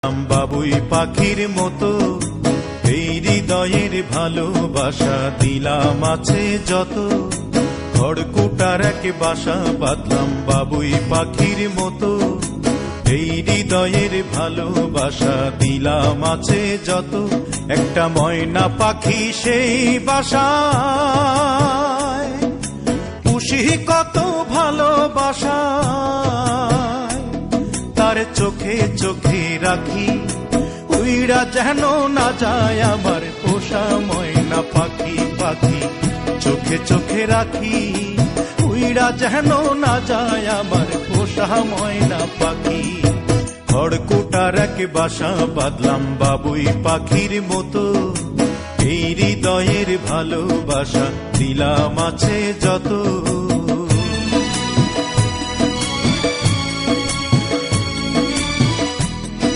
বাবুই পাখির মতো এই হৃদয়ের ভালোবাসা দিলাম আছে যত, খড়কুটার এক বাসা বাঁধলাম বাবুই পাখির মতো এই হৃদয়ের ভালোবাসা দিলাম আছে যত। একটা ময়না পাখি সেই বাসায় পুষি কত ভালোবাসা, তার চোখে চোখে রাখি উইড়া যেন না যায় আমার পোষা ময়না পাখি। পাখি চোখে চোখে রাখি উইড়া যেন না যায় আমার পোষা ময়না পাখি। খড়কুটার এক বাসা বাঁধলাম বাবুই পাখির মতো এই হৃদয়ের ভালোবাসা দিলাম আছে যত।